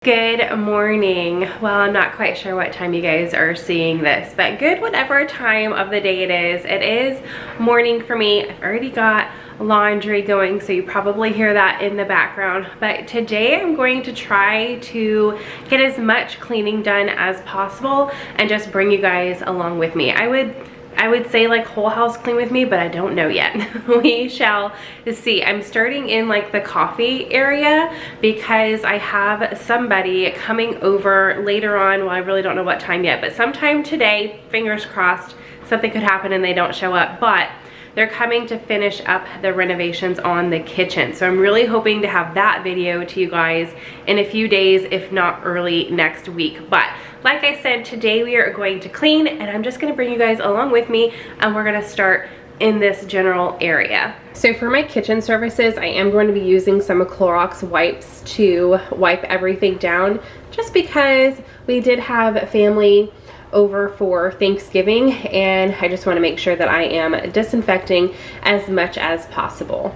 Good morning. Well, I'm not quite sure what time you guys are seeing this, but good whatever time of the day it is. It is morning for me. I've already got laundry going, so you probably hear that in the background. But today I'm going to try to get as much cleaning done as possible and just bring you guys along with me. I would say like whole house clean with me, but I don't know yet. We shall see. I'm starting in like the coffee area because I have somebody coming over later on. Well, I really don't know what time yet, but sometime today, fingers crossed, something could happen and they don't show up, but they're coming to finish up the renovations on the kitchen. So I'm really hoping to have that video to you guys in a few days, if not early next week. But like I said, today we are going to clean, and I'm just gonna bring you guys along with me, and we're gonna start in this general area. So for my kitchen services, I am going to be using some Clorox wipes to wipe everything down, just because we did have family over for Thanksgiving, and I just want to make sure that I am disinfecting as much as possible.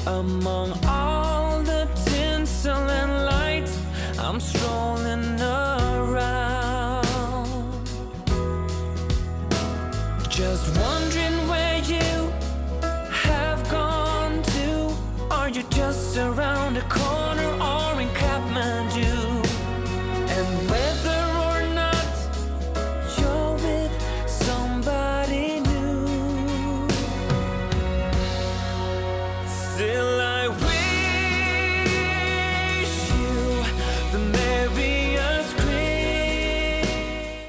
Among all the tinsel and lights, I'm strolling around, just wondering where you have gone to. Are you just around the corner or in Kathmandu? And whether or not you're with somebody new, still I wish you the merriest Christmas.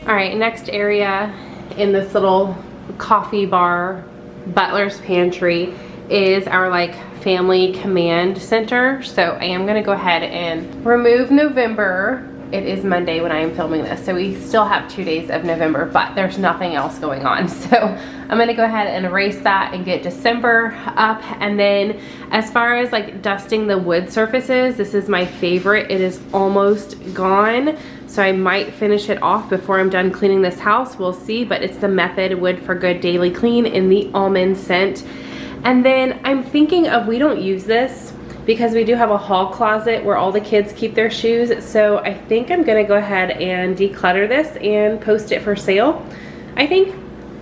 All right, next area in this little coffee bar, butler's pantry, is our like family command center. So I am gonna go ahead and remove November. It is Monday when I am filming this, so we still have 2 days of November, but there's nothing else going on. So I'm gonna go ahead and erase that and get December up. And then as far as like dusting the wood surfaces, this is my favorite. It is almost gone, so I might finish it off before I'm done cleaning this house. We'll see, but it's the Method Wood for Good Daily Clean in the almond scent. And then I'm thinking of, we don't use this because we do have a hall closet where all the kids keep their shoes. So I think I'm gonna go ahead and declutter this and post it for sale. I think,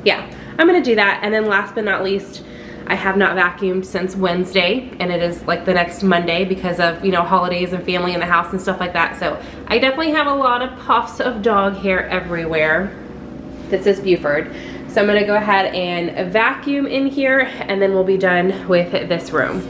yeah, I'm gonna do that. And then last but not least, I have not vacuumed since Wednesday, and it is like the next Monday because of, you know, holidays and family in the house and stuff like that. So I definitely have a lot of puffs of dog hair everywhere. This is Buford. So I'm gonna go ahead and vacuum in here, and then we'll be done with this room.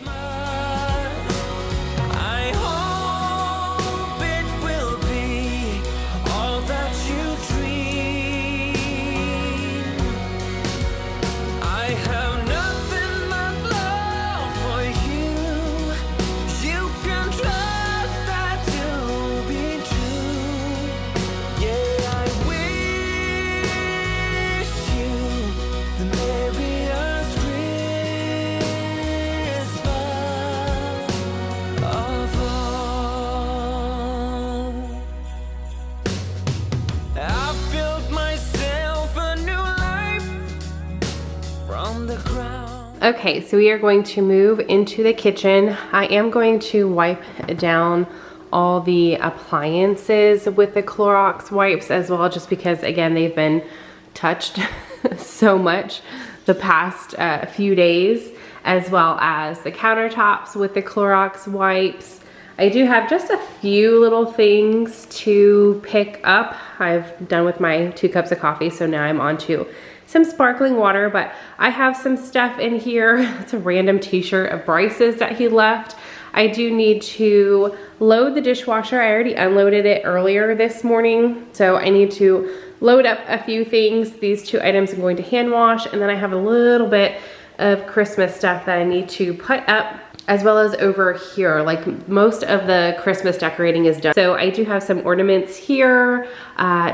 Okay, so we are going to move into the kitchen. I am going to wipe down all the appliances with the Clorox wipes as well, just because again, they've been touched so much the past few days, as well as the countertops with the Clorox wipes. I do have just a few little things to pick up. I've done with my 2 cups of coffee, so now I'm on to some sparkling water, but I have some stuff in here. It's a random t-shirt of Bryce's that he left. I do need to load the dishwasher. I already unloaded it earlier this morning, so I need to load up a few things. These 2 items I'm going to hand wash, and then I have a little bit of Christmas stuff that I need to put up. as well as over here. Like most of the Christmas decorating is done. So I do have some ornaments here,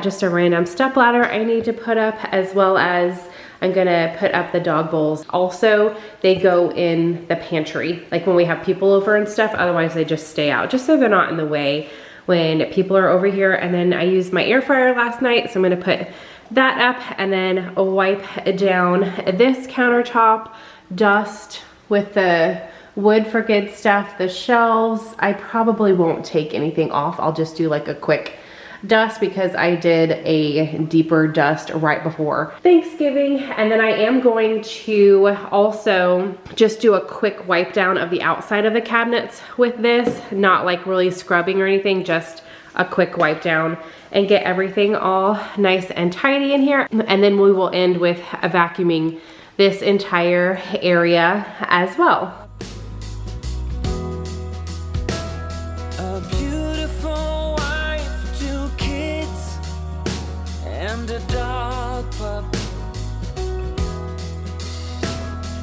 just a random stepladder I need to put up, as well as I'm gonna put up the dog bowls. Also, they go in the pantry, like when we have people over and stuff, otherwise they just stay out, just so they're not in the way when people are over here. And then I used my air fryer last night, so I'm gonna put that up and then wipe down this countertop, dust with the wood for good stuff, the shelves. I probably won't take anything off. I'll just do like a quick dust because I did a deeper dust right before Thanksgiving. And then I am going to also just do a quick wipe down of the outside of the cabinets with this, not like really scrubbing or anything, just a quick wipe down and get everything all nice and tidy in here. And then we will end with vacuuming this entire area as well. A beautiful wife, 2 kids, and a dog pup.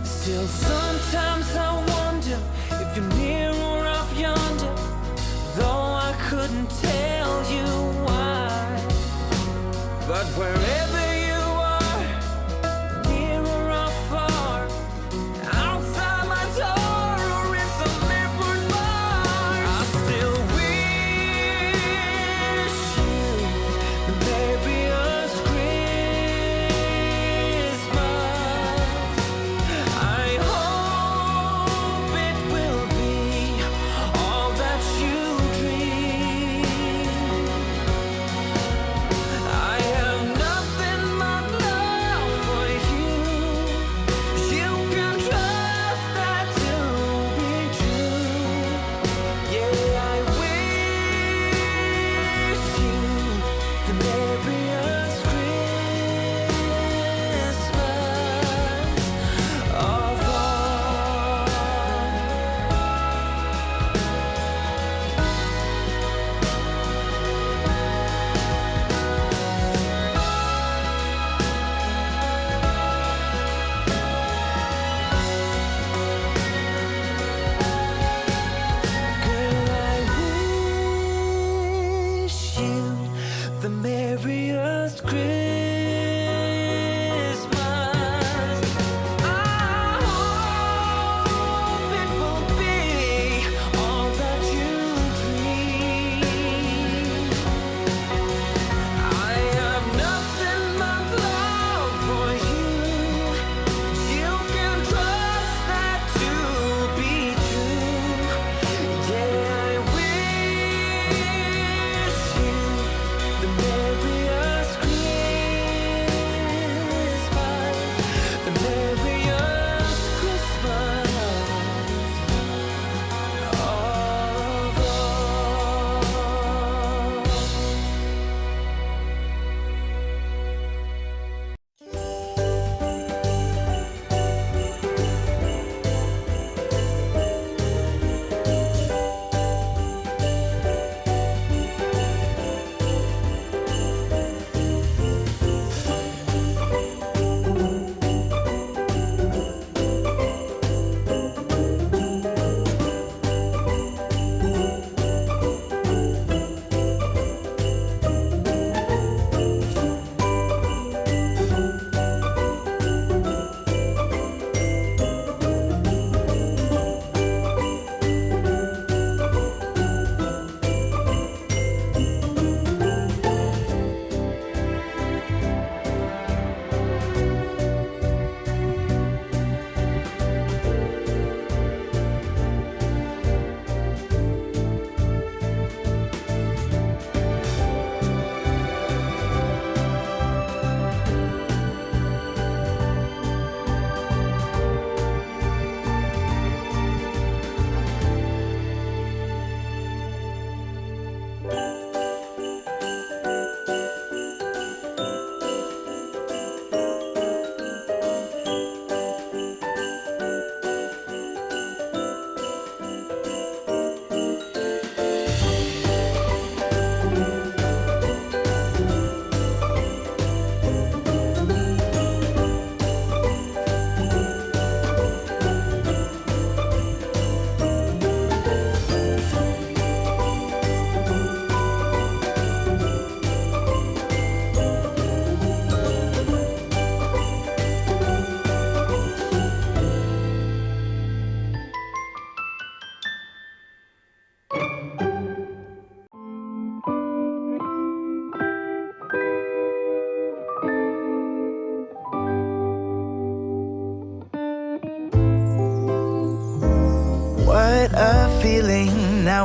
Still, sometimes I wonder if you're near or off yonder, though I couldn't tell you why. But wherever you are, near or afar, outside my door or in some airport bar, I still wish you the merriest Christmas. I hope it will be all that you dream. I have nothing but love for you. You can trust that to be true. Yeah, I wish you the merriest Christmas of all. Girl, I wish you the merriest Christmas. I hope it will be all that you dream. I have nothing but love for you. You can trust that to be true. Yeah, I wish you the merriest Christmas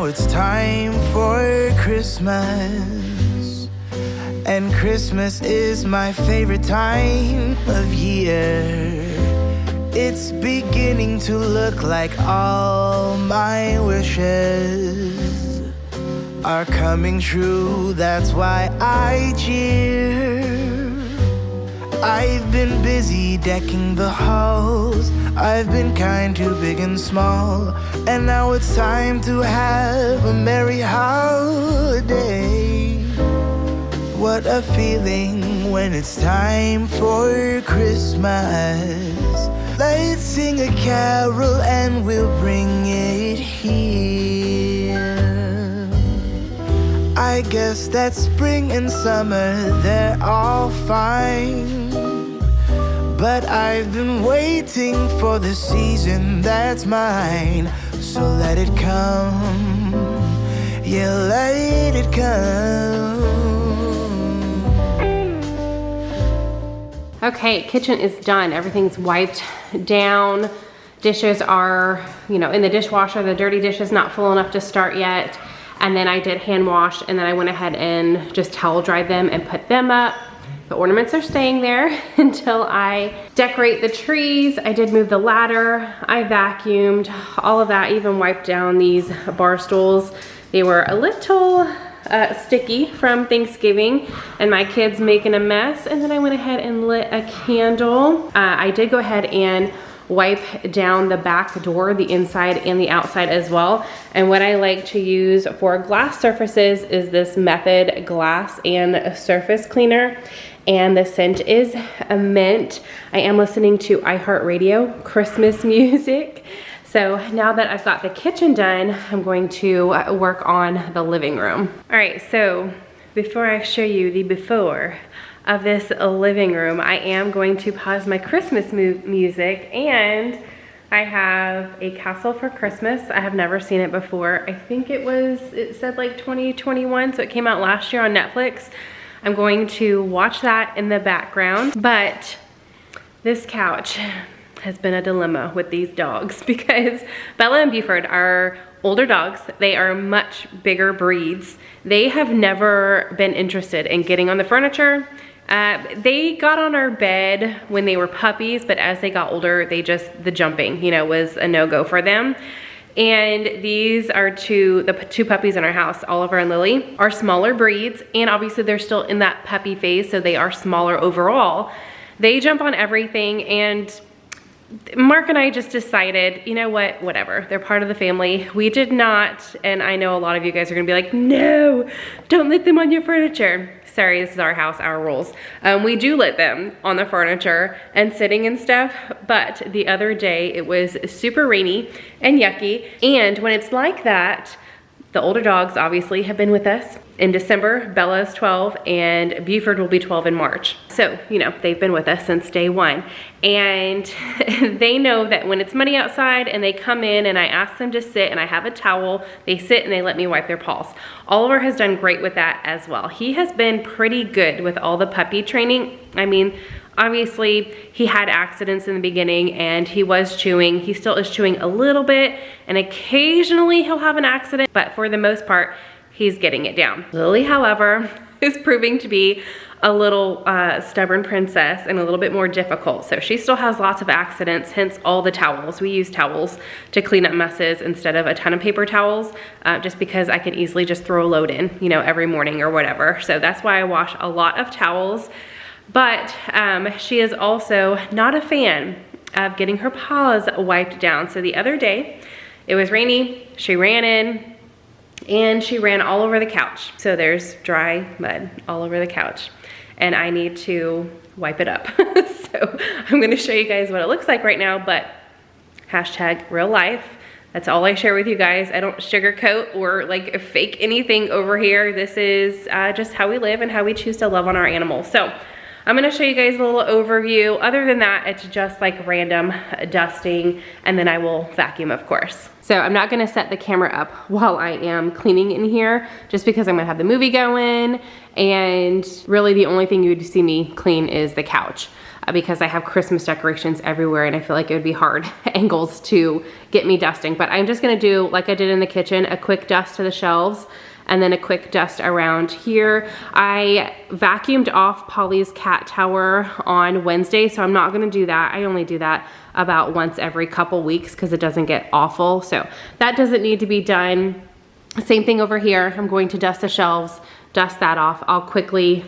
now it's time for Christmas. And Christmas is my favorite time of year. It's beginning to look like all my wishes are coming true. That's why I cheer. I've been busy decking the halls. I've been kind to big and small. And now it's time to have a merry holiday. What a feeling when it's time for Christmas. Let's sing a carol and we'll bring it here. I guess that spring and summer, they're all fine. But I've been waiting for the season that's mine. So let it come, yeah, let it come. Okay, kitchen is done. Everything's wiped down. Dishes are, in the dishwasher. The dirty dish is not full enough to start yet. And then I did hand wash, and then I went ahead and just towel dried them and put them up. The ornaments are staying there until I decorate the trees. I did move the ladder. I vacuumed, all of that, even wiped down these bar stools. They were a little sticky from Thanksgiving and my kids making a mess. And then I went ahead and lit a candle. I did go ahead and wipe down the back door, the inside and the outside as well. And what I like to use for glass surfaces is this Method glass and surface cleaner. And the scent is a mint. I am listening to iHeartRadio Christmas music. So now that I've got the kitchen done, I'm going to work on the living room. All right, so before I show you the before of this living room, I am going to pause my Christmas music, and I have a Castle for Christmas. I have never seen it before. I think it said like 2021, so it came out last year on Netflix. I'm going to watch that in the background, but this couch has been a dilemma with these dogs because Bella and Buford are older dogs. They are much bigger breeds. They have never been interested in getting on the furniture. They got on our bed when they were puppies, but as they got older, the jumping, was a no-go for them. And these are the two puppies in our house, Oliver and Lily, are smaller breeds, and obviously they're still in that puppy phase, so they are smaller overall. They jump on everything, and Mark and I just decided, you know what, whatever. They're part of the family. We did not, and I know a lot of you guys are gonna be like, no, don't let them on your furniture. Sorry, this is our house, our rules. We do let them on the furniture and sitting and stuff, but the other day it was super rainy and yucky. And when it's like that, the older dogs obviously have been with us. In December, Bella is 12 and Buford will be 12 in March. So, they've been with us since day one. And they know that when it's muddy outside and they come in and I ask them to sit and I have a towel, they sit and they let me wipe their paws. Oliver has done great with that as well. He has been pretty good with all the puppy training. I mean, obviously he had accidents in the beginning and he was chewing. He still is chewing a little bit and occasionally he'll have an accident, but for the most part, he's getting it down. Lily, however, is proving to be a little stubborn princess and a little bit more difficult. So she still has lots of accidents, hence all the towels. We use towels to clean up messes instead of a ton of paper towels, just because I can easily just throw a load in, every morning or whatever. So that's why I wash a lot of towels. But she is also not a fan of getting her paws wiped down. So the other day, it was rainy, she ran in, and she ran all over the couch. So there's dry mud all over the couch and I need to wipe it up. So I'm gonna show you guys what it looks like right now, but hashtag real life. That's all I share with you guys. I don't sugarcoat or like fake anything over here. This is just how we live and how we choose to love on our animals. So I'm gonna show you guys a little overview. Other than that, it's just like random dusting, and then I will vacuum, of course. So I'm not gonna set the camera up while I am cleaning in here, just because I'm gonna have the movie going, and really the only thing you'd see me clean is the couch. because I have Christmas decorations everywhere and I feel like it would be hard angles to get me dusting. But I'm just gonna do, like I did in the kitchen, a quick dust to the shelves and then a quick dust around here. I vacuumed off Polly's cat tower on Wednesday, so I'm not gonna do that. I only do that about once every couple weeks because it doesn't get awful. So that doesn't need to be done. Same thing over here. I'm going to dust the shelves, dust that off. I'll quickly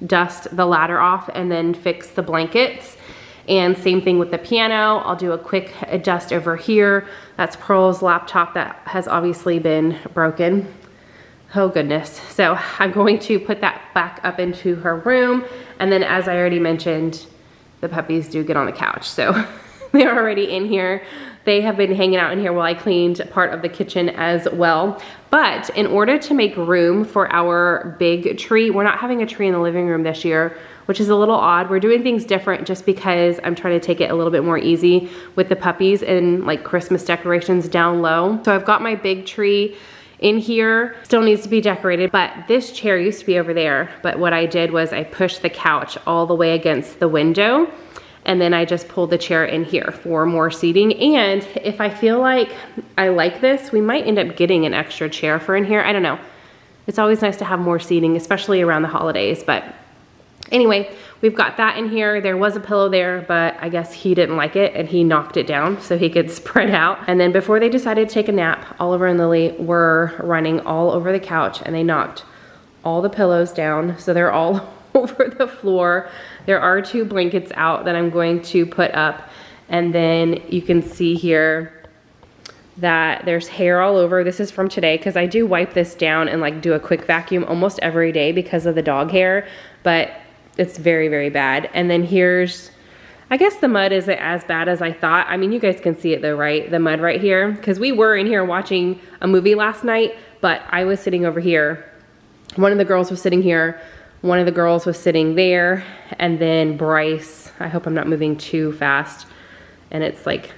dust the ladder off and then fix the blankets. And same thing with the piano. I'll do a quick dust over here. That's Pearl's laptop that has obviously been broken. Oh goodness. So I'm going to put that back up into her room. And then as I already mentioned, the puppies do get on the couch. So they're already in here. They have been hanging out in here while I cleaned part of the kitchen as well. But in order to make room for our big tree, we're not having a tree in the living room this year, which is a little odd. We're doing things different just because I'm trying to take it a little bit more easy with the puppies and like Christmas decorations down low. So I've got my big tree in here, still needs to be decorated, but this chair used to be over there. But what I did was I pushed the couch all the way against the window, and then I just pulled the chair in here for more seating. And if I feel like I like this, we might end up getting an extra chair for in here. I don't know. It's always nice to have more seating, especially around the holidays. But anyway, we've got that in here. There was a pillow there, but I guess he didn't like it and he knocked it down so he could spread out. And then before they decided to take a nap, Oliver and Lily were running all over the couch and they knocked all the pillows down. So they're all over the floor. There are 2 blankets out that I'm going to put up. And then you can see here that there's hair all over. This is from today because I do wipe this down and like do a quick vacuum almost every day because of the dog hair, but it's very, very bad. And then here's, I guess the mud isn't as bad as I thought. I mean, you guys can see it though, right? The mud right here, because we were in here watching a movie last night, but I was sitting over here. One of the girls was sitting here. One of the girls was sitting there, and then Bryce, I hope I'm not moving too fast and it's like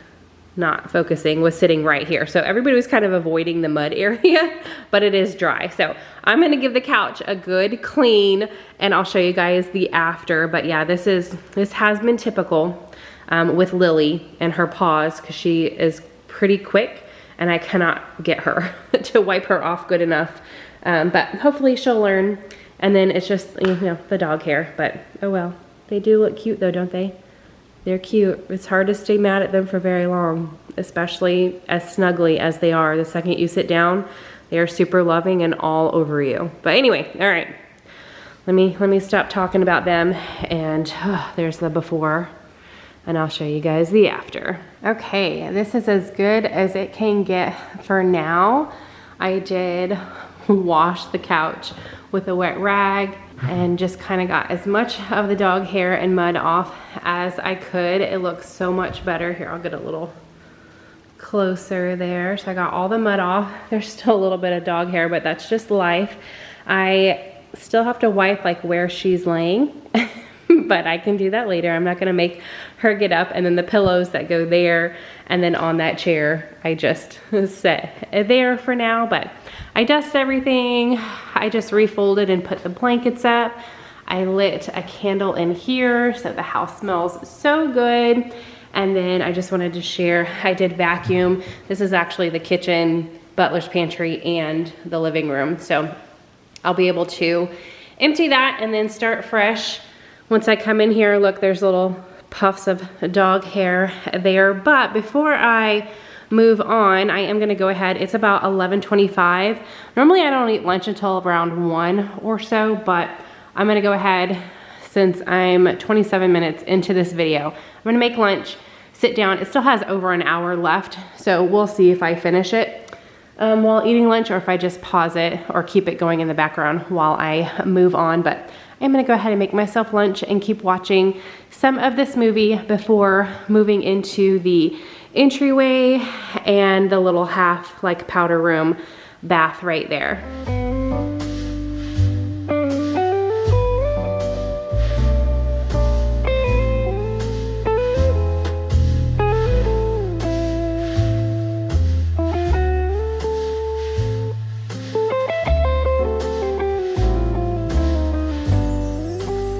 not focusing, was sitting right here. So everybody was kind of avoiding the mud area, but it is dry. So I'm gonna give the couch a good clean and I'll show you guys the after. But yeah, this has been typical with Lily and her paws because she is pretty quick and I cannot get her to wipe her off good enough. But hopefully she'll learn. And then it's just, you know, the dog hair, but oh well. They do look cute though, don't they? They're cute. It's hard to stay mad at them for very long, especially as snuggly as they are. The second you sit down, they are super loving and all over you. But anyway, all right. Let me stop talking about them, and there's the before, and I'll show you guys the after. Okay, this is as good as it can get for now. I did wash the couch with a wet rag and just kind of got as much of the dog hair and mud off as I could. It looks so much better. Here, I'll get a little closer there. So I got all the mud off. There's still a little bit of dog hair, but that's just life. I still have to wipe like where she's laying, but I can do that later. I'm not gonna make her get up. And then the pillows that go there and then on that chair, I just set there for now, but I dusted everything. I just refolded and put the blankets up. I lit a candle in here so the house smells so good. And then I just wanted to share, I did vacuum. This is actually the kitchen, butler's pantry, and the living room. So I'll be able to empty that and then start fresh. Once I come in here, look, there's little puffs of dog hair there. But before I move on, I am gonna go ahead. It's about 11:25. Normally I don't eat lunch until around 1 or so, but I'm gonna go ahead since I'm 27 minutes into this video. I'm gonna make lunch, sit down. It still has over an hour left, so we'll see if I finish it while eating lunch or if I just pause it or keep it going in the background while I move on. But I'm gonna go ahead and make myself lunch and keep watching some of this movie before moving into the entryway and the little half like powder room bath right there.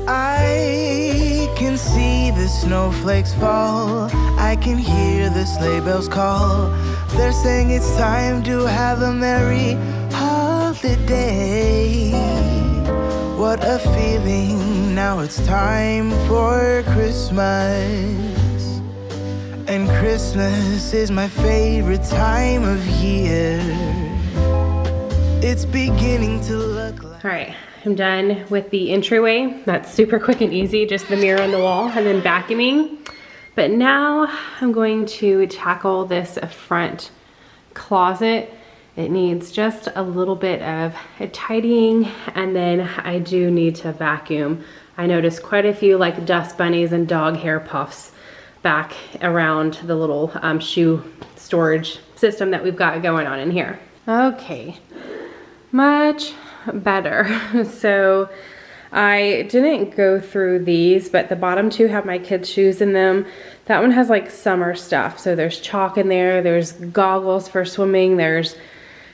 I can see the the snowflakes fall. I can hear the sleigh bells call. They're saying it's time to have a merry holiday. What a feeling, now it's time for Christmas. And Christmas is my favorite time of year. It's beginning to look like... All right, I'm done with the entryway. That's super quick and easy, just the mirror on the wall and then vacuuming. But now I'm going to tackle this front closet. It needs just a little bit of tidying, and then I do need to vacuum. I noticed quite a few like dust bunnies and dog hair puffs back around the little shoe storage system that we've got going on in here. Okay, much better. So I didn't go through these, but the bottom two have my kids' shoes in them. That one has like summer stuff. So there's chalk in there, there's goggles for swimming, there's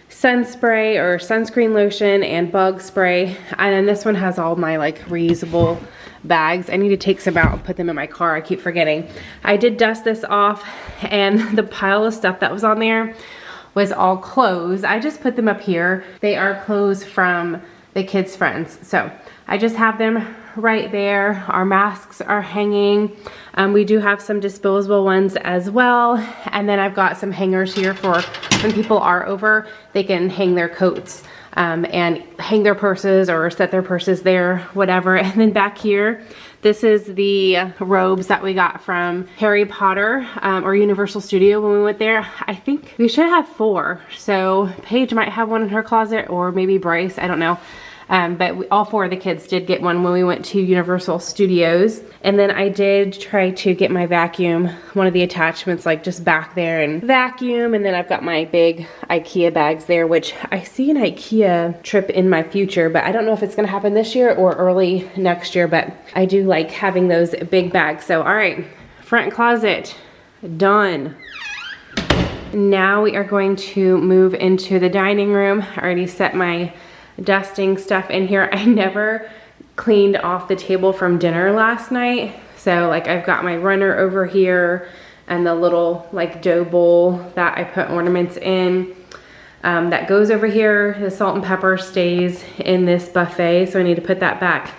sun spray or sunscreen lotion and bug spray. And then this one has all my like reusable bags. I need to take some out and put them in my car. I keep forgetting. I did dust this off, and the pile of stuff that was on there was all clothes. I just put them up here. They are clothes from the kids' friends. So I just have them right there. Our masks are hanging. We do have some disposable ones as well. And then I've got some hangers here for when people are over, they can hang their coats and hang their purses or set their purses there, whatever. And then back here, this is the robes that we got from Harry Potter or Universal Studio when we went there. I think we should have 4. So Paige might have one in her closet, or maybe Bryce, I don't know. But all 4 of the kids did get one when we went to Universal Studios. And then I did try to get my vacuum, one of the attachments, like just back there and vacuum. And then I've got my big IKEA bags there, which I see an IKEA trip in my future, but I don't know if it's gonna happen this year or early next year, but I do like having those big bags. So, all right, front closet, done. Now we are going to move into the dining room. I already set my dusting stuff in here. I never cleaned off the table from dinner last night. So like I've got my runner over here and the little like dough bowl that I put ornaments in. That goes over here. The salt and pepper stays in this buffet. So I need to put that back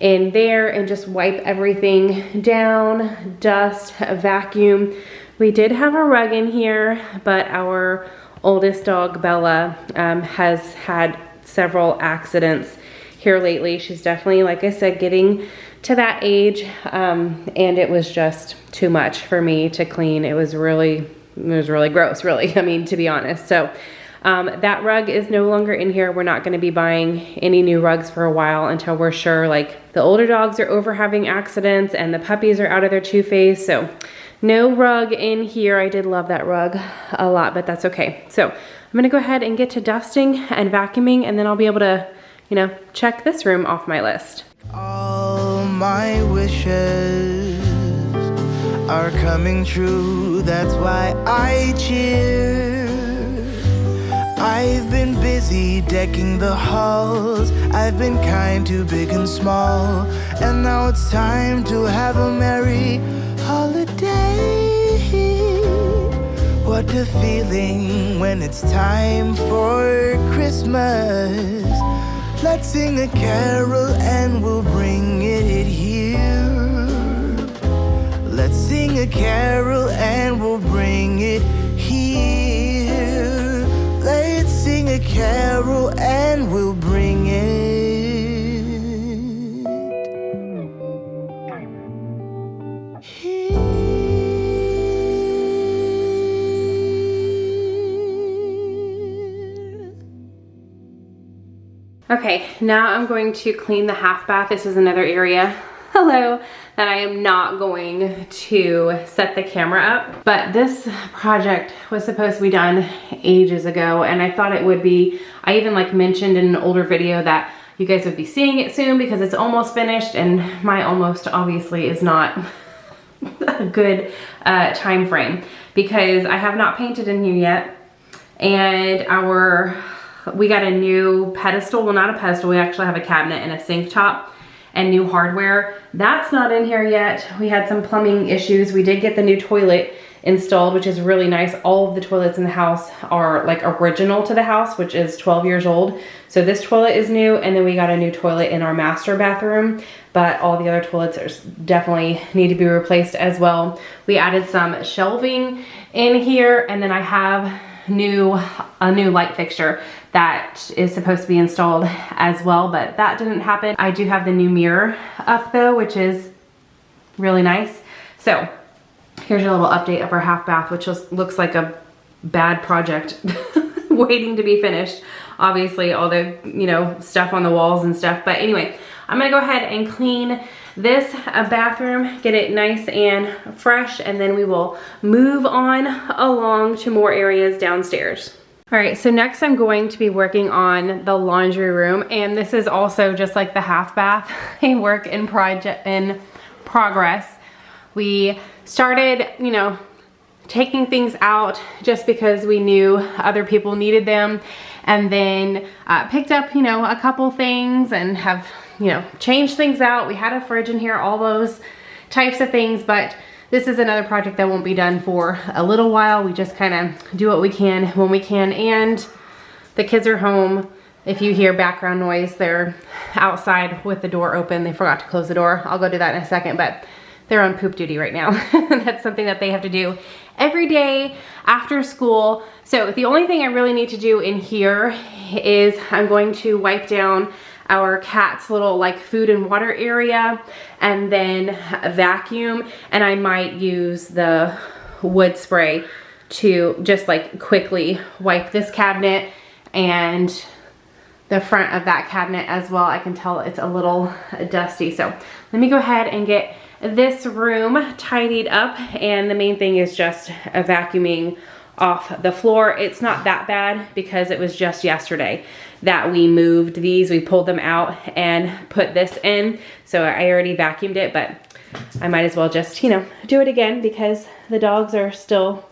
in there and just wipe everything down, dust, vacuum. We did have a rug in here, but our oldest dog, Bella, has had several accidents here lately. She's definitely, like I said, getting to that age, and it was just too much for me to clean. It was really gross, really, I mean, to be honest. So that rug is no longer in here. We're not gonna be buying any new rugs for a while until we're sure like the older dogs are over having accidents and the puppies are out of their two-face. So no rug in here. I did love that rug a lot, but that's okay. So I'm gonna go ahead and get to dusting and vacuuming, and then I'll be able to, you know, check this room off my list. All my wishes are coming true, that's why I cheer. I've been busy decking the halls, I've been kind to big and small, and now it's time to have a merry holiday. What a feeling when it's time for Christmas. Let's sing a carol and we'll bring it here. Let's sing a carol and we'll bring it here. Let's sing a carol and we'll bring it. Okay, now I'm going to clean the half bath. This is another area, hello, that I am not going to set the camera up. But this project was supposed to be done ages ago, and I thought it would be. I even like mentioned in an older video that you guys would be seeing it soon because it's almost finished, and my almost obviously is not a good time frame because I have not painted in here yet, and we got a new pedestal. Well, not a pedestal, we actually have a cabinet and a sink top. and new hardware. That's not in here yet. We had some plumbing issues. We did get the new toilet installed, which is really nice. All of the toilets in the house are like original to the house, which is 12 years old. So this toilet is new, and then we got a new toilet in our master bathroom, but all the other toilets definitely need to be replaced as well. We added some shelving in here, and then I have a new light fixture that is supposed to be installed as well, but that didn't happen. I do have the new mirror up though, which is really nice. So here's a little update of our half bath, which looks like a bad project waiting to be finished. Obviously all the, you know, stuff on the walls and stuff. But anyway, I'm gonna go ahead and clean this bathroom, get it nice and fresh, and then we will move on along to more areas downstairs. All right, so next I'm going to be working on the laundry room, and this is also just like the half bath, a work in progress. We started, you know, taking things out just because we knew other people needed them, and then picked up, you know, a couple things and have, you know, changed things out. We had a fridge in here, all those types of things, but this is another project that won't be done for a little while. We just kind of do what we can when we can, and the kids are home. If you hear background noise, they're outside with the door open. They forgot to close the door. I'll go do that in a second, but they're on poop duty right now. That's something that they have to do every day after school. So the only thing I really need to do in here is I'm going to wipe down our cat's little like food and water area, and then vacuum, and I might use the wood spray to just like quickly wipe this cabinet and the front of that cabinet as well. I can tell it's a little dusty. So let me go ahead and get this room tidied up, and the main thing is just vacuuming off the floor. It's not that bad because it was just yesterday that we moved these. We pulled them out and put this in. So I already vacuumed it, but I might as well just, you know, do it again because the dogs are still,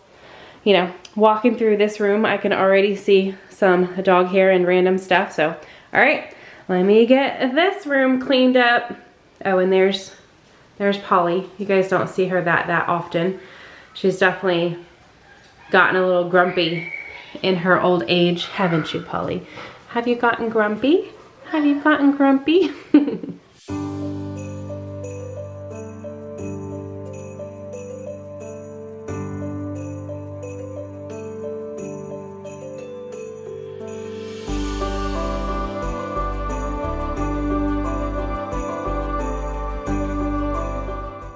you know, walking through this room. I can already see some dog hair and random stuff. So, all right, let me get this room cleaned up. Oh, and there's Polly. You guys don't see her that often. She's definitely gotten a little grumpy in her old age, haven't you, Polly? Have you gotten grumpy? Have you gotten grumpy?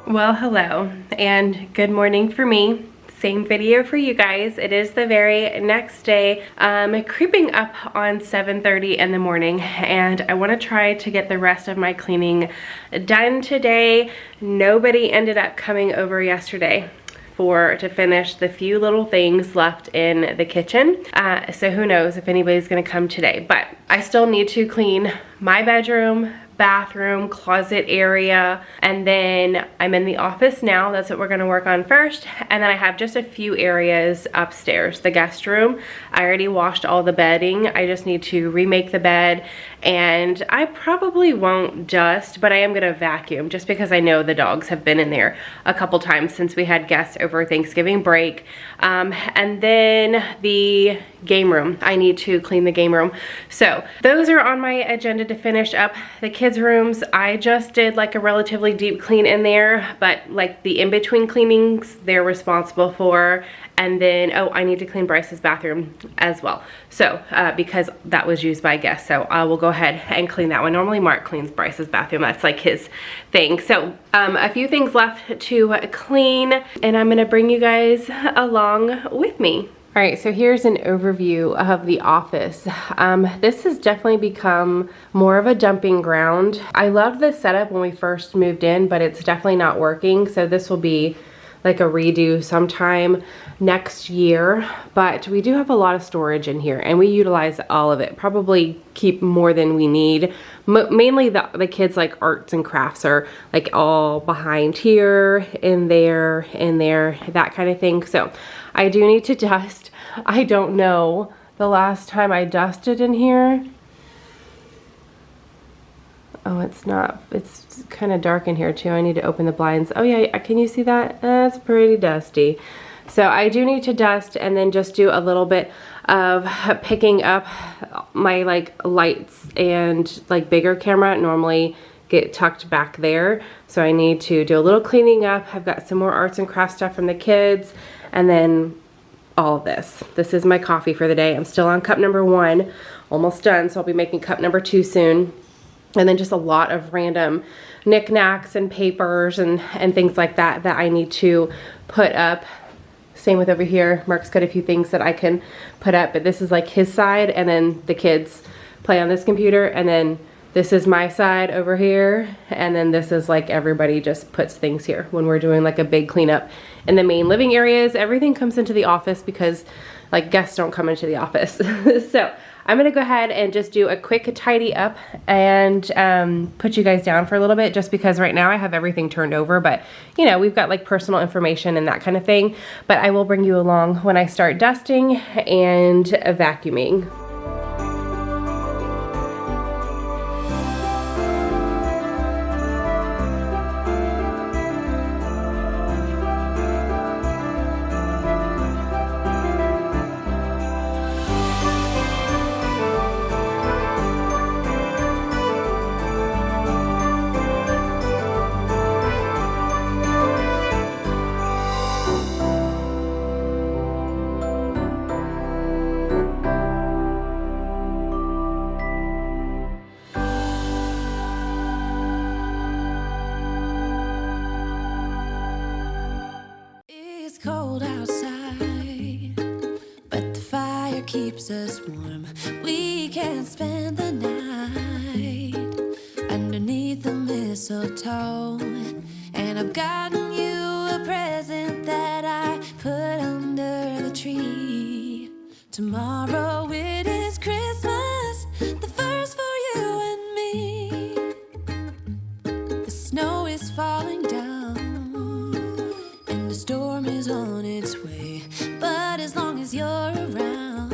Well, hello and good morning for me. Same video for you guys. It is the very next day. Creeping up on 7:30 in the morning, and I want to try to get the rest of my cleaning done today. Nobody ended up coming over yesterday to finish the few little things left in the kitchen. So who knows if anybody's gonna come today, but I still need to clean my bedroom, bathroom, closet area, and then I'm in the office now. That's what we're gonna work on first. And then I have just a few areas upstairs. The guest room, I already washed all the bedding. I just need to remake the bed, and I probably won't dust, but I am gonna vacuum just because I know the dogs have been in there a couple times since we had guests over Thanksgiving break. And then the game room, I need to clean the game room. So those are on my agenda to finish up. The kids' rooms, I just did like a relatively deep clean in there, but like the in-between cleanings they're responsible for. And then, oh, I need to clean Bryce's bathroom as well. So, because that was used by guests, so I will go ahead and clean that one. Normally Mark cleans Bryce's bathroom, that's like his thing. So, a few things left to clean, and I'm gonna bring you guys along with me. All right, so here's an overview of the office. This has definitely become more of a dumping ground. I loved the setup when we first moved in, but it's definitely not working. So this will be like a redo sometime next year, but we do have a lot of storage in here and we utilize all of it. Probably keep more than we need. Mainly the kids' like arts and crafts are like all behind here, in there, that kind of thing. So I do need to dust. I don't know the last time I dusted in here. Oh, it's not. It's kind of dark in here too. I need to open the blinds. Oh yeah, can you see that? That's pretty dusty. So I do need to dust and then just do a little bit of picking up my like lights and like bigger camera normally get tucked back there. So I need to do a little cleaning up. I've got some more arts and crafts stuff from the kids, and then all of this. This is my coffee for the day. I'm still on cup number 1, almost done. So I'll be making cup number 2 soon. And then just a lot of random knickknacks and papers and things like that that I need to put up. Same with over here. Mark's got a few things that I can put up, but this is like his side, and then the kids play on this computer, and then this is my side over here, and then this is like everybody just puts things here when we're doing like a big cleanup in the main living areas. Everything comes into the office because like guests don't come into the office. So I'm gonna go ahead and just do a quick tidy up and put you guys down for a little bit, just because right now I have everything turned over, but you know, we've got like personal information and that kind of thing. But I will bring you along when I start dusting and vacuuming. Cold outside, but the fire keeps us warm. We can spend the night underneath the mistletoe, and I've gotten you a present that I put under the tree. Tomorrow it is Christmas, the first for you and me. The snow is falling down, the storm is on its way, but as long as you're around,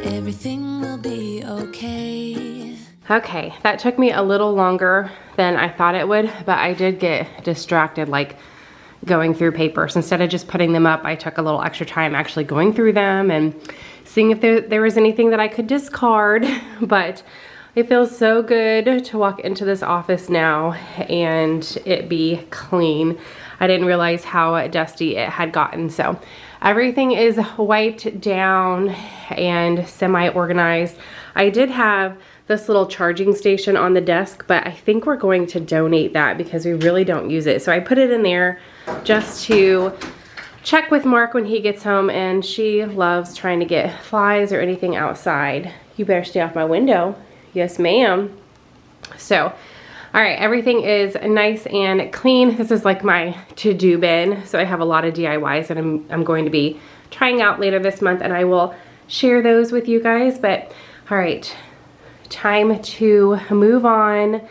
everything will be okay. Okay, that took me a little longer than I thought it would, but I did get distracted like going through papers. Instead of just putting them up, I took a little extra time actually going through them and seeing if there was anything that I could discard. But it feels so good to walk into this office now and it be clean. I didn't realize how dusty it had gotten. So everything is wiped down and semi-organized. I did have this little charging station on the desk, but I think we're going to donate that because we really don't use it. So I put it in there just to check with Mark when he gets home, and she loves trying to get flies or anything outside. You better stay off my window. Yes, ma'am. So all right, everything is nice and clean. This is like my to-do bin. So I have a lot of DIYs that I'm going to be trying out later this month, and I will share those with you guys. But all right, time to move on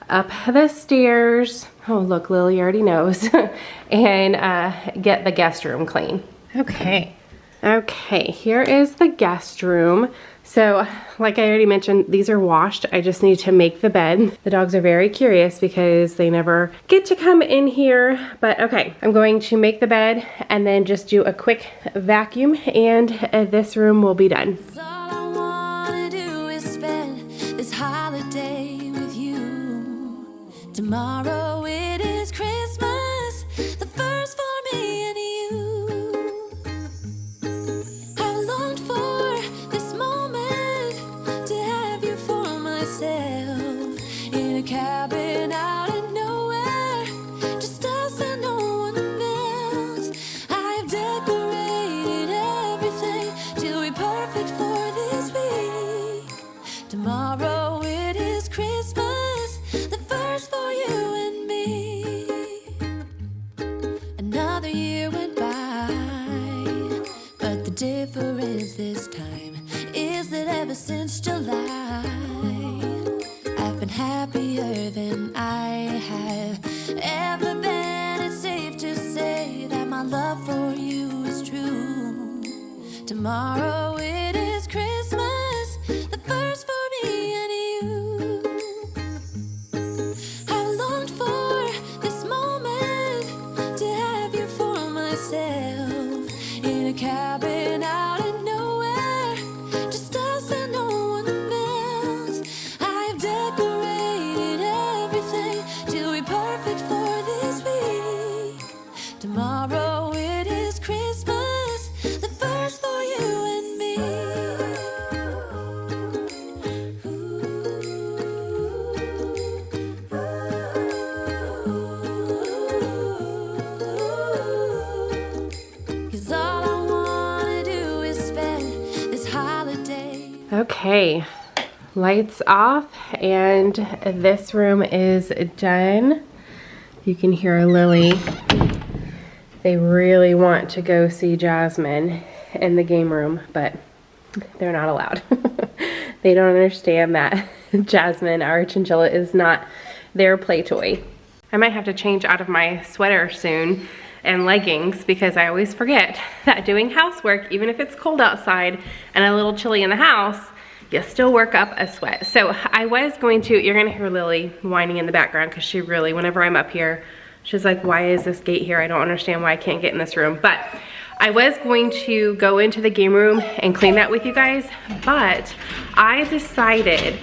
up the stairs. Oh, look, Lily already knows. And get the guest room clean. Okay, here is the guest room. So like I already mentioned, these are washed. I just need to make the bed. The dogs are very curious because they never get to come in here. But okay, I'm going to make the bed and then just do a quick vacuum, and this room will be done. All I wanna do is spend this holiday with you. Tomorrow it is Christmas, the first for me and you. I've longed for this moment to have you for myself in a cabin out of nowhere, just us and no one else. I've decorated everything till we're perfect for this week. Tomorrow it is Christmas, the first for you and me. Another year went by, but the difference this time is that ever since July, I've been happier than I have ever been. It's safe to say that my love for you is true. Tomorrow it is Christmas, the first for me and you. Okay, lights off, and this room is done. You can hear Lily. They really want to go see Jasmine in the game room, but they're not allowed. They don't understand that Jasmine, our chinchilla, is not their play toy. I might have to change out of my sweater soon and leggings because I always forget that doing housework, even if it's cold outside and a little chilly in the house, you still work up a sweat. So I was going to, you're gonna hear Lily whining in the background because she really, whenever I'm up here, she's like, why is this gate here? I don't understand why I can't get in this room. But I was going to go into the game room and clean that with you guys, but I decided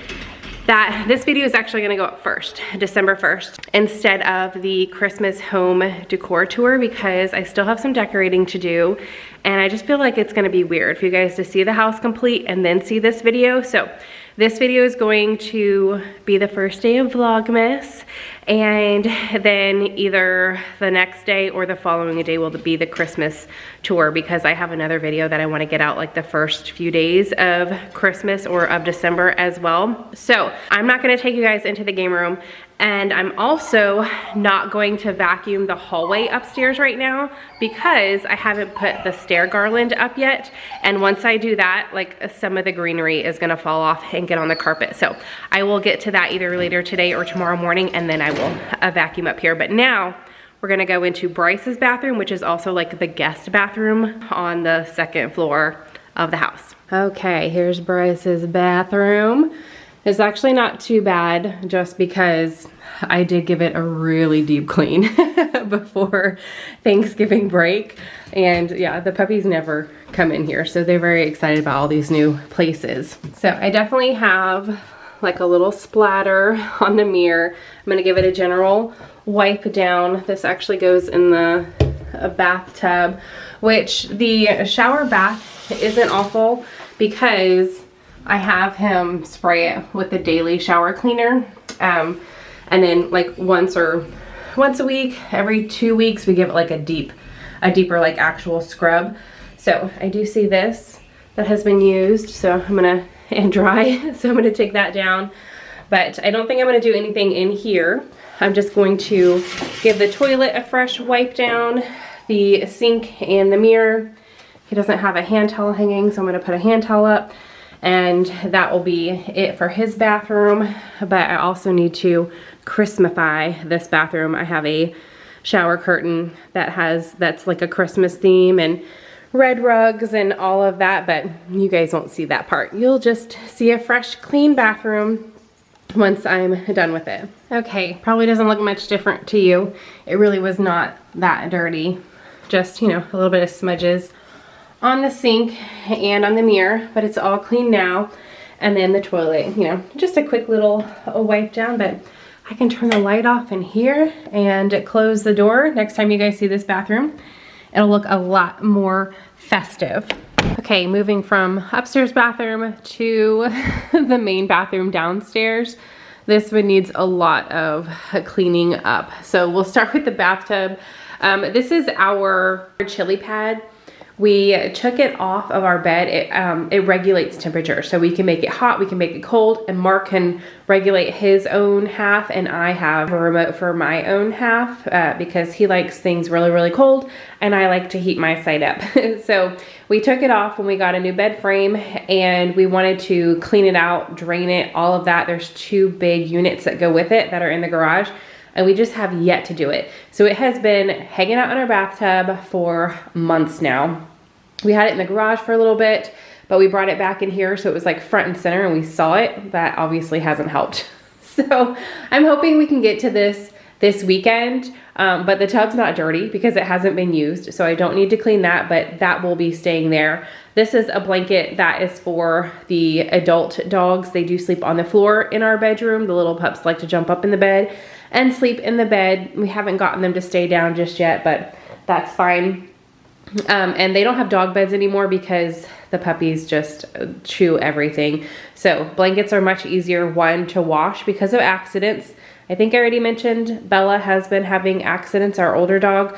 that this video is actually gonna go up first, December 1st, instead of the Christmas home decor tour, because I still have some decorating to do, and I just feel like it's gonna be weird for you guys to see the house complete and then see this video. So this video is going to be the first day of Vlogmas, and then either the next day or the following day will be the Christmas tour, because I have another video that I want to get out like the first few days of Christmas or of December as well. So I'm not going to take you guys into the game room, and I'm also not going to vacuum the hallway upstairs right now because I haven't put the stair garland up yet, and once I do that, like, some of the greenery is going to fall off and get on the carpet. So I will get to that either later today or tomorrow morning, and then I will vacuum up here. But now we're gonna go into Bryce's bathroom, which is also like the guest bathroom on the second floor of the house. Okay, here's Bryce's bathroom. It's actually not too bad, just because I did give it a really deep clean before Thanksgiving break. And yeah, the puppies never come in here, so they're very excited about all these new places. So I definitely have like a little splatter on the mirror. I'm gonna give it a general wipe down. This actually goes in the bathtub, which the shower bath isn't awful because I have him spray it with the daily shower cleaner. And then like once a week, every 2 weeks, we give it like a deeper like actual scrub. So I do see this that has been used, so I'm gonna, and dry, so I'm gonna take that down. But I don't think I'm gonna do anything in here. I'm just going to give the toilet a fresh wipe down, the sink and the mirror. He doesn't have a hand towel hanging, so I'm gonna put a hand towel up, and that will be it for his bathroom. But I also need to Christmify this bathroom. I have a shower curtain that's like a Christmas theme and red rugs and all of that, but you guys won't see that part. You'll just see a fresh, clean bathroom once I'm done with it. Okay, probably doesn't look much different to you. It really was not that dirty. Just, you know, a little bit of smudges on the sink and on the mirror, but it's all clean now. And then the toilet, you know, just a quick little wipe down, but I can turn the light off in here and close the door. Next time you guys see this bathroom, it'll look a lot more festive. Okay, moving from upstairs bathroom to the main bathroom downstairs. This one needs a lot of cleaning up. So we'll start with the bathtub. This is our chili pad. We took it off of our bed. It regulates temperature, so we can make it hot, we can make it cold, and Mark can regulate his own half, and I have a remote for my own half because he likes things really, really cold, and I like to heat my side up. So we took it off when we got a new bed frame, and we wanted to clean it out, drain it, all of that. There's 2 big units that go with it that are in the garage, and we just have yet to do it. So it has been hanging out in our bathtub for months now. We had it in the garage for a little bit, but we brought it back in here, so it was like front and center, and we saw it. That obviously hasn't helped. So I'm hoping we can get to this weekend, but the tub's not dirty because it hasn't been used, so I don't need to clean that, but that will be staying there. This is a blanket that is for the adult dogs. They do sleep on the floor in our bedroom. The little pups like to jump up in the bed and sleep in the bed. We haven't gotten them to stay down just yet, but that's fine. And they don't have dog beds anymore because the puppies just chew everything. So blankets are much easier, one, to wash because of accidents. I think I already mentioned Bella has been having accidents, our older dog.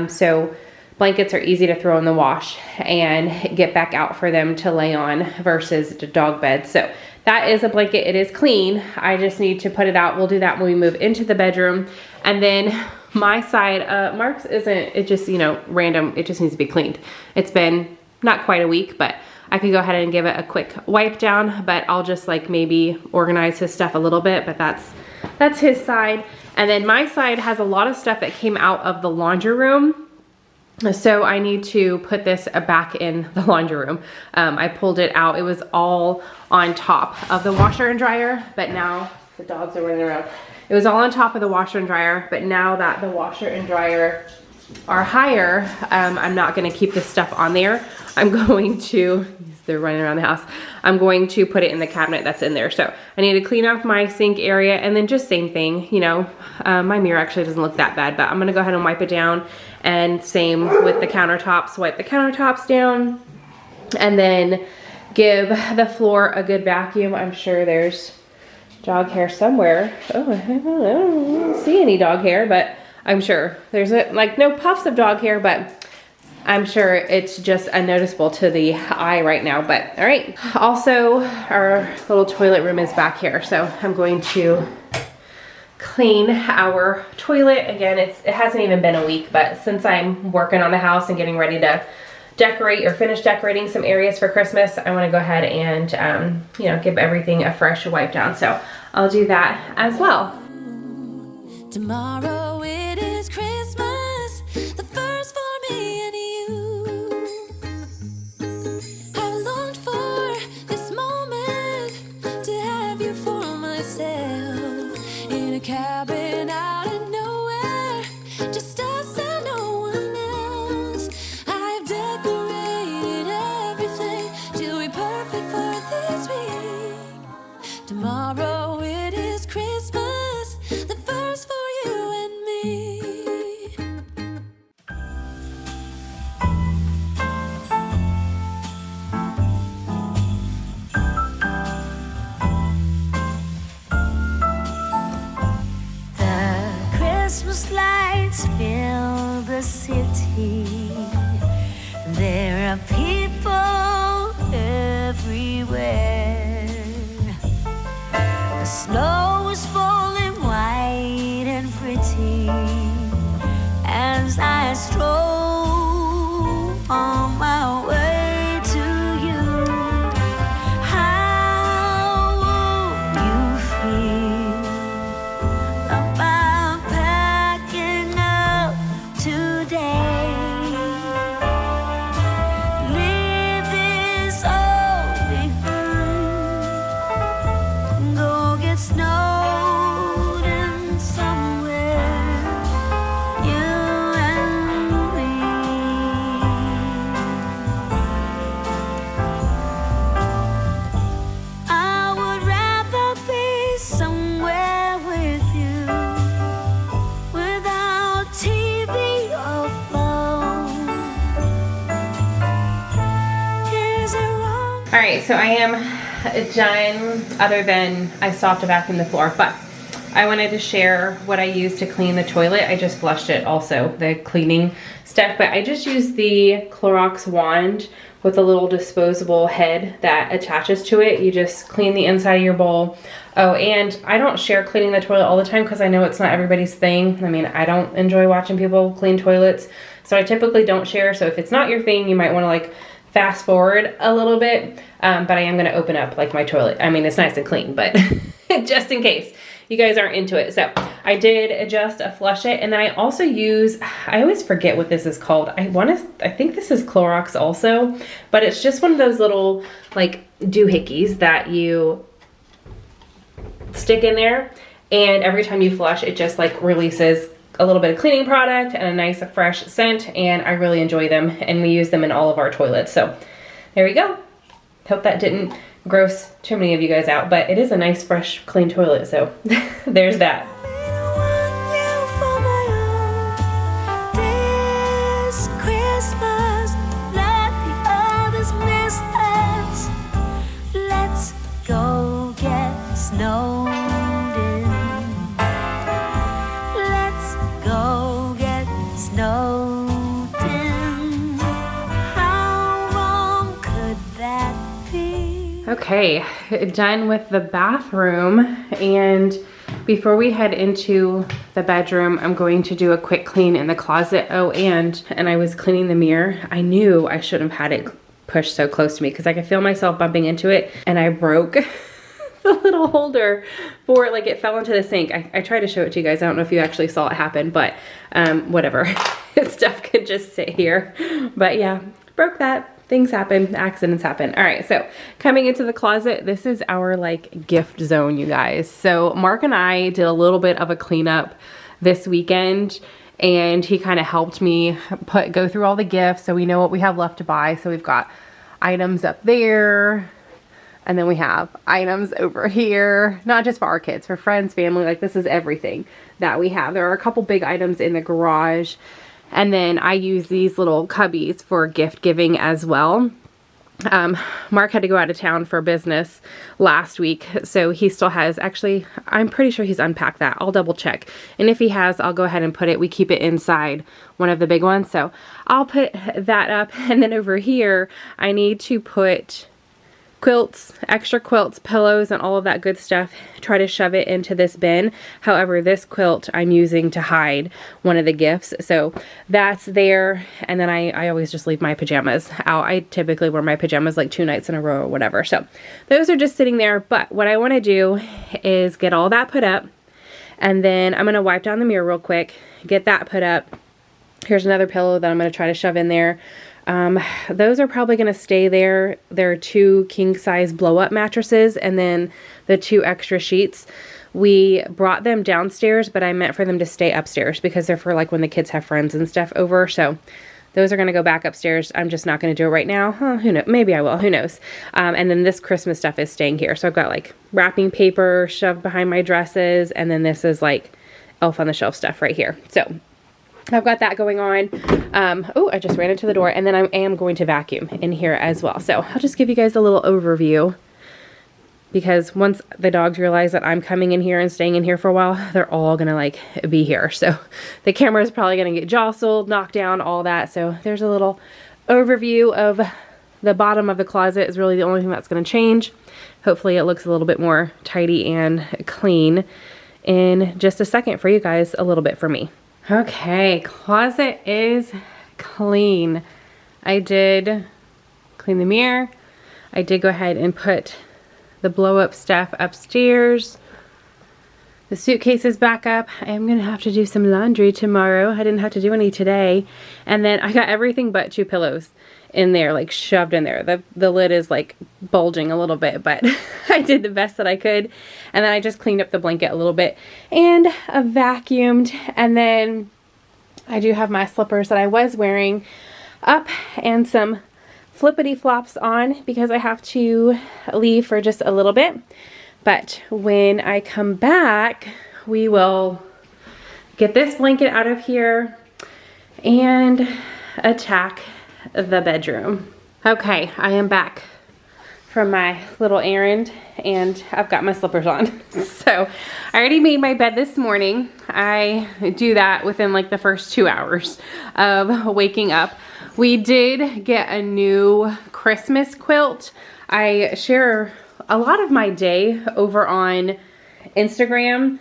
So blankets are easy to throw in the wash and get back out for them to lay on versus the dog bed. So that is a blanket. It is clean. I just need to put it out. We'll do that when we move into the bedroom. And then my side, Mark's isn't, it just, you know, random. It just needs to be cleaned. It's been not quite a week, but I could go ahead and give it a quick wipe down, but I'll just like maybe organize his stuff a little bit, but that's his side. And then my side has a lot of stuff that came out of the laundry room. So I need to put this back in the laundry room. I pulled it out. It was all on top of the washer and dryer, but now the dogs are running around. It was all on top of the washer and dryer, but now that the washer and dryer are higher, I'm not gonna keep this stuff on there. I'm going to, they're running around the house. I'm going to put it in the cabinet that's in there. So I need to clean off my sink area, and then just same thing, you know, my mirror actually doesn't look that bad, but I'm gonna go ahead and wipe it down. And same with the countertops, wipe the countertops down, and then give the floor a good vacuum. I'm sure there's dog hair somewhere. Oh, I don't see any dog hair, but I'm sure there's like no puffs of dog hair, but I'm sure it's just unnoticeable to the eye right now. But all right. Also, our little toilet room is back here, so I'm going to clean our toilet. Again, it hasn't even been a week, but since I'm working on the house and getting ready to decorate or finish decorating some areas for Christmas, I want to go ahead and you know, give everything a fresh wipe down. So I'll do that as well. Tomorrow it is Christmas, the first for me and you. I've longed for this moment to have you for myself in a cabin out of nowhere, just us and no one else. I've decorated everything to be perfect for this week. Tomorrow it is Christmas, the first for you and me. The Christmas lights fill the city. There are people everywhere. The snow is falling white and pretty as I stroll on my way to you. How will you feel about packing up today? Leave this all behind, go get snowed in somewhere, you and me. I would rather be somewhere with you, without TV or phone. Is it wrong? All right, so I am done, other than I still have to vacuum the floor, but I wanted to share what I use to clean the toilet. I just flushed it also, the cleaning stuff, but I just use the Clorox wand with a little disposable head that attaches to it. You just clean the inside of your bowl. Oh, and I don't share cleaning the toilet all the time because I know it's not everybody's thing. I mean, I don't enjoy watching people clean toilets, so I typically don't share. So if it's not your thing, you might want to like fast forward a little bit, but I am gonna open up like my toilet. I mean, it's nice and clean, but just in case you guys aren't into it. So I did just flush it, and then I also use, I always forget what this is called. I think this is Clorox also, but it's just one of those little like doohickeys that you stick in there, and every time you flush, it just like releases a little bit of cleaning product and a nice fresh scent, and I really enjoy them, and we use them in all of our toilets. So there we go. Hope that didn't gross too many of you guys out, but it is a nice fresh clean toilet, so there's that. This Christmas, let the others miss us. Let's go get snowed in. Let's go get snowed in. Okay, done with the bathroom, and before we head into the bedroom, I'm going to do a quick clean in the closet. Oh, and I was cleaning the mirror. I knew I shouldn't have had it pushed so close to me because I could feel myself bumping into it, and I broke the little holder for it. Like, it fell into the sink. I tried to show it to you guys. I don't know if you actually saw it happen, but whatever. Stuff could just sit here. But yeah, broke that. Things happen, accidents happen. All right, so coming into the closet, this is our like gift zone, you guys. So Mark and I did a little bit of a cleanup this weekend, and he kind of helped me go through all the gifts so we know what we have left to buy. So we've got items up there, and then we have items over here, not just for our kids, for friends, family. Like, this is everything that we have. There are a couple big items in the garage. And then I use these little cubbies for gift giving as well. Mark had to go out of town for business last week, so he still has, actually, I'm pretty sure he's unpacked that. I'll double check. And if he has, I'll go ahead and put it, we keep it inside one of the big ones. So I'll put that up. And then over here, I need to put quilts, extra quilts, pillows, and all of that good stuff. Try to shove it into this bin. However, this quilt I'm using to hide one of the gifts. So that's there. And then I always just leave my pajamas out. I typically wear my pajamas like 2 nights in a row or whatever. So those are just sitting there. But what I want to do is get all that put up. And then I'm going to wipe down the mirror real quick, get that put up. Here's another pillow that I'm going to try to shove in there. Those are probably going to stay there. There are 2 king size blow up mattresses and then the 2 extra sheets. We brought them downstairs, but I meant for them to stay upstairs because they're for like when the kids have friends and stuff over. So those are going to go back upstairs. I'm just not going to do it right now. Who knows? Maybe I will. Who knows? And then this Christmas stuff is staying here. So I've got like wrapping paper shoved behind my dresses. And then this is like Elf on the Shelf stuff right here. So I've got that going on. Oh, I just ran into the door, and then I am going to vacuum in here as well. So I'll just give you guys a little overview, because once the dogs realize that I'm coming in here and staying in here for a while, they're all gonna like be here. So the camera is probably gonna get jostled, knocked down, all that. So there's a little overview of the bottom of the closet is really the only thing that's gonna change. Hopefully it looks a little bit more tidy and clean in just a second for you guys, a little bit for me. Okay, closet is clean. I did clean the mirror. I did go ahead and put the blow up stuff upstairs. The suitcase is back up. I am gonna have to do some laundry tomorrow. I didn't have to do any today. And then I got everything but 2 pillows in there, like shoved in there. The lid is like bulging a little bit, but I did the best that I could. And then I just cleaned up the blanket a little bit and vacuumed. And then I do have my slippers that I was wearing up and some flippity flops on because I have to leave for just a little bit. But when I come back, we will get this blanket out of here and attack the bedroom. Okay, I am back from my little errand and I've got my slippers on. So I already made my bed this morning. I do that within like the first 2 hours of waking up. We did get a new Christmas quilt. I share a lot of my day over on Instagram.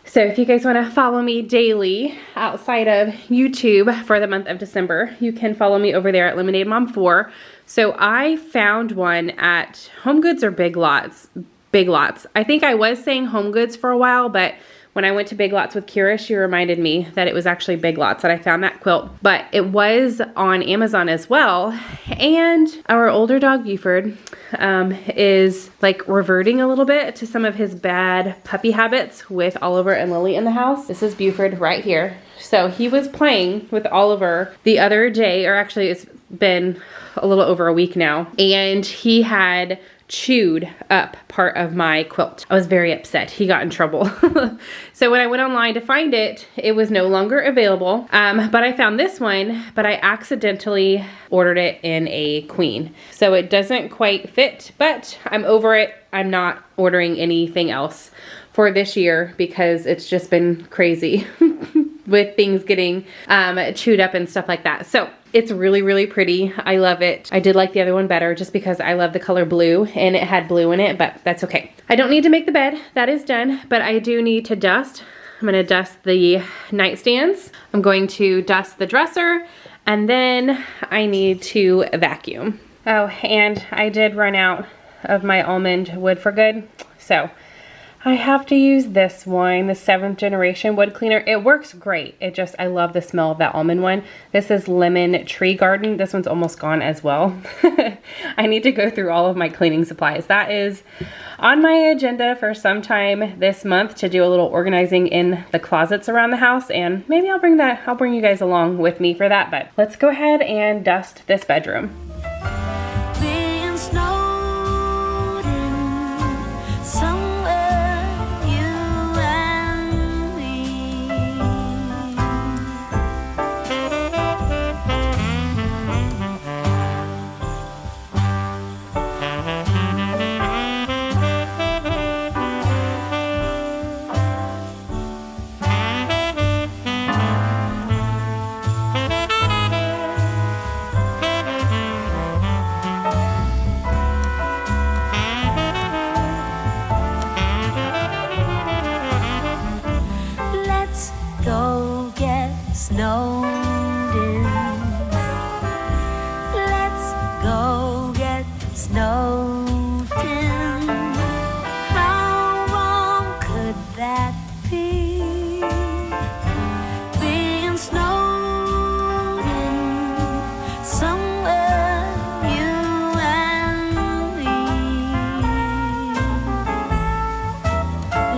So if you guys want to follow me daily outside of YouTube for the month of December, you can follow me over there at lemonademom 4. So I found one at Home Goods or Big Lots. Big Lots. I think I was saying Home Goods for a while, but when I went to Big Lots with Kira, she reminded me that it was actually Big Lots that I found that quilt. But it was on Amazon as well. And our older dog, Buford, is like reverting a little bit to some of his bad puppy habits with Oliver and Lily in the house. This is Buford right here. So he was playing with Oliver the other day, or actually it's been a little over a week now, and he had chewed up part of my quilt. I was very upset. He got in trouble. So when I went online to find it, it was no longer available. But I found this one, but I accidentally ordered it in a queen. So it doesn't quite fit, but I'm over it. I'm not ordering anything else for this year because it's just been crazy. with things getting chewed up and stuff like that. So it's really, really pretty. I love it. I did like the other one better just because I love the color blue and it had blue in it, but that's okay. I don't need to make the bed. That is done, but I do need to dust. I'm gonna dust the nightstands. I'm going to dust the dresser, and then I need to vacuum. Oh, and I did run out of my almond wood for good, so I have to use this one, the 7th generation wood cleaner. It works great. I love the smell of that almond one. This is Lemon Tree Garden. This one's almost gone as well. I need to go through all of my cleaning supplies. That is on my agenda for sometime this month, to do a little organizing in the closets around the house, and maybe I'll bring you guys along with me for that. But let's go ahead and dust this bedroom. Being snowed in somewhere, you and me. Let's go get snowed in. Let's go get snowed in. How wrong could that be? Being snowed in somewhere, you and me.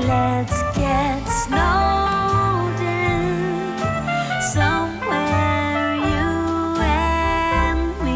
Let's get snowed in somewhere, you and me.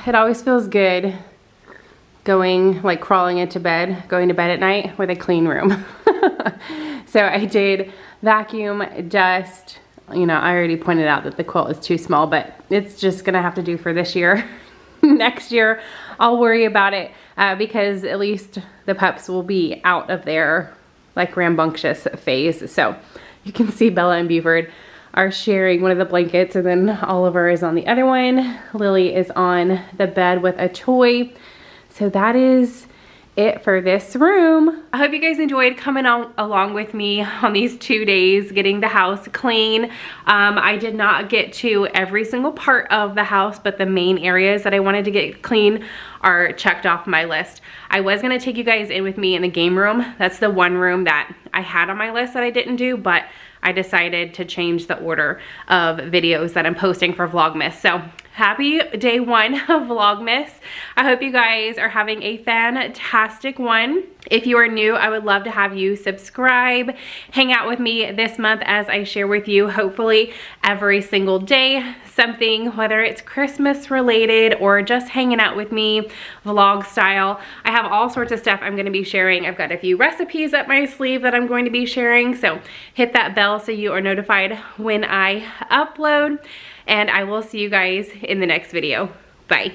It always feels good going to bed at night with a clean room. So I did vacuum, dust. You know, I already pointed out that the quilt is too small, but it's just gonna have to do for this year. Next year, I'll worry about it because at least the pups will be out of their like rambunctious phase. So you can see Bella and Buford are sharing one of the blankets, and then Oliver is on the other one. Lily is on the bed with a toy. So that is it for this room. I hope you guys enjoyed coming along with me on these 2 days getting the house clean. I did not get to every single part of the house, but the main areas that I wanted to get clean are checked off my list. I was gonna take you guys in with me in the game room. That's the one room that I had on my list that I didn't do, but I decided to change the order of videos that I'm posting for Vlogmas. So happy day 1 of Vlogmas. I hope you guys are having a fantastic one. If you are new, I would love to have you subscribe, hang out with me this month as I share with you, hopefully every single day, something, whether it's Christmas related or just hanging out with me, vlog style. I have all sorts of stuff I'm gonna be sharing. I've got a few recipes up my sleeve that I'm going to be sharing, so hit that bell so you are notified when I upload, and I will see you guys in the next video. Bye.